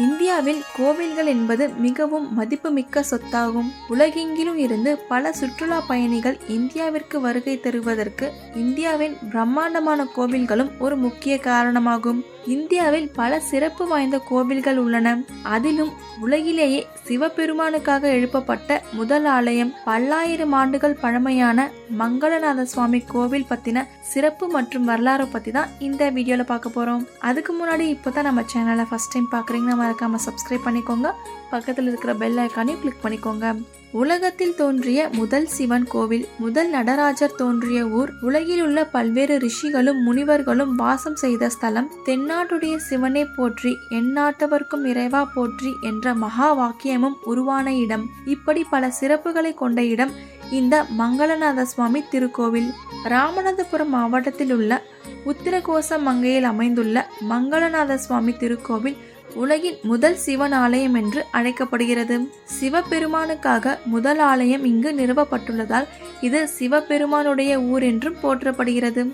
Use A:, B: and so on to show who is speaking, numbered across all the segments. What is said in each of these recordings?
A: இந்தியாவில் கோவில்கள் என்பது மிகவும் மதிப்புமிக்க சொத்தாகும். உலகெங்கிலும் இருந்து பல சுற்றுலா பயணிகள் இந்தியாவிற்கு வருகை தருவதற்கு இந்தியாவின் பிரம்மாண்டமான கோவில்களும் ஒரு முக்கிய காரணமாகும். இந்தியாவில் பல சிறப்பு வாய்ந்த கோவில்கள் உள்ளன. அதிலும் உலகிலேயே சிவபெருமானுக்காக எழுப்பப்பட்ட முதல் ஆலயம், பல்லாயிரம் ஆண்டுகள் பழமையான மங்களநாத சுவாமி கோவில் பத்தின சிறப்பு மற்றும் வரலாறு பத்தி தான் இந்த வீடியோல பார்க்க போறோம். அதுக்கு முன்னாடி இப்போதான் நம்ம சேனலை ஃபர்ஸ்ட் டைம் பாக்குறீங்கன்னா மறக்காம சப்ஸ்கிரைப் பண்ணிக்கோங்க. பக்கத்தில் இருக்கிற பெல் ஐக்கானையும் கிளிக் பண்ணிக்கோங்க. உலகத்தில் தோன்றிய முதல் சிவன் கோவில், முதல் நடராஜர் தோன்றிய ஊர், உலகில் உள்ள பல்வேறு ரிஷிகளும் முனிவர்களும் வாசம் செய்த ஸ்தலம், தென்னாட்டுடைய சிவனை போற்றி எந்நாட்டவர்க்கும் இறைவா போற்றி என்ற மகா வாக்கியமும் உருவான இடம். இப்படி பல சிறப்புகளை கொண்ட இடம் இந்த மங்களநாத சுவாமி திருக்கோவில். ராமநாதபுரம் மாவட்டத்தில் உள்ள உத்திரகோசமங்கையில் அமைந்துள்ள மங்களநாத சுவாமி திருக்கோவில் உலகின் முதல் சிவன் ஆலயம் என்று அழைக்கப்படுகிறது. சிவபெருமானுக்காக முதல் ஆலயம் இங்கு நிறுவப்பட்டுள்ளதால் இது சிவபெருமானுடைய ஊர் என்றும் போற்றப்படுகிறது.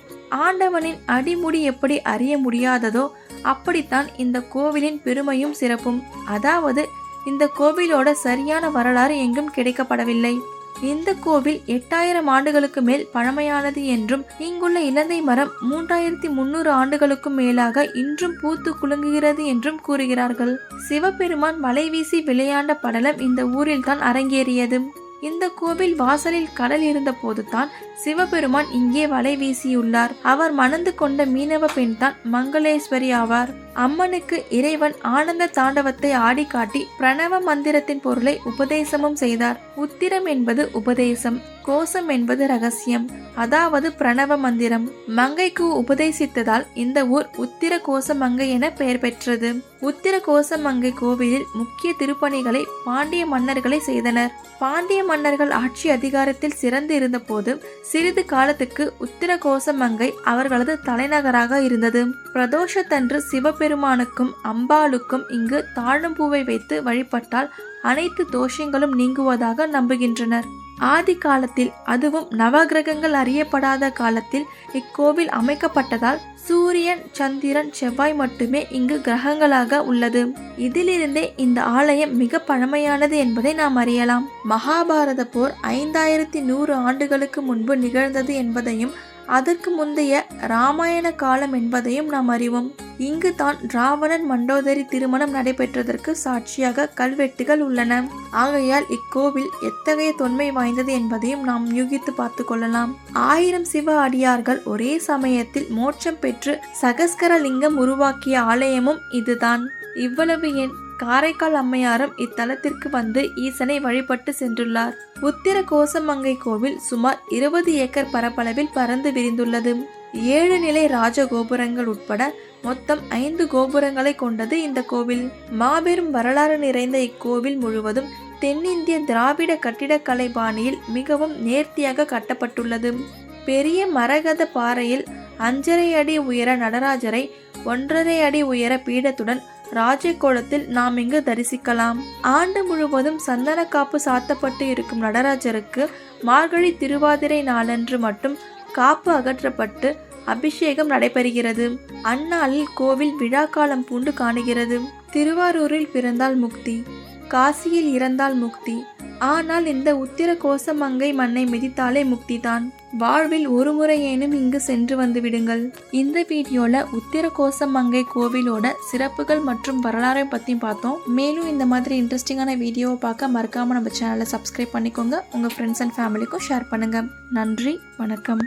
A: ஆண்டவனின் அடிமுடி எப்படி அறிய முடியாததோ அப்படித்தான் இந்த கோவிலின் பெருமையும் சிறப்பும். அதாவது இந்த கோவிலோட சரியான வரலாறு எங்கும் கிடைக்கப்படவில்லை. இந்த கோவில் 8000 ஆண்டுகளுக்கு மேல் பழமையானது என்றும் இங்குள்ள இலந்தை மரம் 3300 ஆண்டுகளுக்கும் மேலாக இன்றும் பூத்து குலுங்குகிறது என்றும் கூறுகிறார்கள். சிவபெருமான் மலை வீசி விளையாண்ட படலம் இந்த ஊரில் தான் அரங்கேறியது. இந்த கோவில் வாசலில் கடல் இருந்த போதுதான் சிவபெருமான் இங்கே வலை வீசியுள்ளார். அவர் மணந்து கொண்ட மீனவ பெண் தான் மங்களேஸ்வரி ஆவார். அம்மனுக்கு இறைவன் ஆனந்த தாண்டவத்தை ஆடி காட்டி பிரணவ மந்திரத்தின் பொருளை உபதேசமும் செய்தார். உத்திரம் என்பது உபதேசம், கோஷம் என்பது ரகசியம், அதாவது பிரணவ மந்திரம். மங்கைக்கு உபதேசித்ததால் இந்த ஊர் உத்திர கோசமங்கை என பெயர் பெற்றது. உத்திர கோசமங்கை கோவிலில் முக்கிய திருப்பணிகளை பாண்டிய மன்னர்களை செய்தனர். பாண்டிய மன்னர்கள் ஆட்சி அதிகாரத்தில் சிறந்து இருந்த போது சிறிது காலத்துக்கு உத்திர கோசமங்கை அவர்களது தலைநகராக இருந்தது. பிரதோஷத்தன்று சிவபெருமானுக்கும் அம்பாளுக்கும் இங்கு தாழம் பூவை வைத்து வழிபட்டால் அனைத்து தோஷங்களும் நீங்குவதாக நம்புகின்றனர். ஆதி காலத்தில், அதுவும் நவகிரகங்கள் அறியப்படாத காலத்தில் இக்கோவில் அமைக்கப்பட்டதால் சூரியன், சந்திரன், செவ்வாய் மட்டுமே இங்கு கிரகங்களாக உள்ளது. இதிலிருந்தே இந்த ஆலயம் மிக பழமையானது என்பதை நாம் அறியலாம். மகாபாரத போர் 5100 ஆண்டுகளுக்கு முன்பு நிகழ்ந்தது என்பதையும் அதற்கு முந்தைய ராமாயண காலம் என்பதையும் நாம் அறிவோம். இங்கு தான் ராவணன் மண்டோதரி திருமணம் நடைபெற்றதற்கு சாட்சியாக கல்வெட்டுகள் உள்ளன. ஆகையால் இக்கோவில் எத்தகைய தொன்மை வாய்ந்தது என்பதையும் நாம் யூகித்து பார்த்து கொள்ளலாம். 1000 சிவ அடியார்கள் ஒரே சமயத்தில் மோட்சம் பெற்று சகஸ்கர லிங்கம் உருவாக்கிய ஆலயமும் இதுதான். இவ்வளவு ஏன், காரைக்கால் அம்மையாரும் இத்தலத்திற்கு வந்து ஈசனை வழிபட்டு சென்றுள்ளார். உத்திர கோசமங்கை கோவில் சுமார் 20 ஏக்கர் பரப்பளவில் பறந்து விரிந்துள்ளது. 7 நிலை ராஜகோபுரங்கள் உட்பட மொத்தம் 5 கோபுரங்களை கொண்டது இந்த கோவில். மாபெரும் வரலாறு நிறைந்த இக்கோவில் முழுவதும் தென்னிந்திய திராவிட கட்டிடக்கலை பாணியில் மிகவும் நேர்த்தியாக கட்டப்பட்டுள்ளது. பெரிய மரகத பாறையில் 5.5 அடி உயர நடராஜரை 1.5 அடி உயர பீடத்துடன் ராஜகோலத்தில் நாம் இங்கு தரிசிக்கலாம். ஆண்டு முழுவதும் சந்தன காப்பு சாத்தப்பட்டு இருக்கும் நடராஜருக்கு மார்கழி திருவாதிரை நாளன்று மட்டும் காப்பு அகற்றப்பட்டு அபிஷேகம் நடைபெறுகிறது. அந்நாளில் கோவில் விழாக்காலம் பூண்டு காணுகிறது. திருவாரூரில் பிறந்தால் முக்தி, காசியில் இறந்தால் முக்தி. ஆனால் இந்த உத்திர கோசமங்கை மண்ணை மிதித்தாலே முக்திதான். வாழ்வில் ஒரு முறையேனும் இங்கு சென்று வந்து விடுங்கள். இந்த வீடியோல உத்திர கோசமங்கை கோவிலோட சிறப்புகள் மற்றும் வரலாறை பத்தி பார்த்தோம். மேலும் இந்த மாதிரி இன்ட்ரெஸ்டிங்கான வீடியோவை பார்க்க மறக்காம நம்ம சேனலை சப்ஸ்கிரைப் பண்ணிக்கோங்க. உங்க ஃப்ரெண்ட்ஸ் அண்ட் ஃபேமிலிக்கும் ஷேர் பண்ணுங்க. நன்றி, வணக்கம்.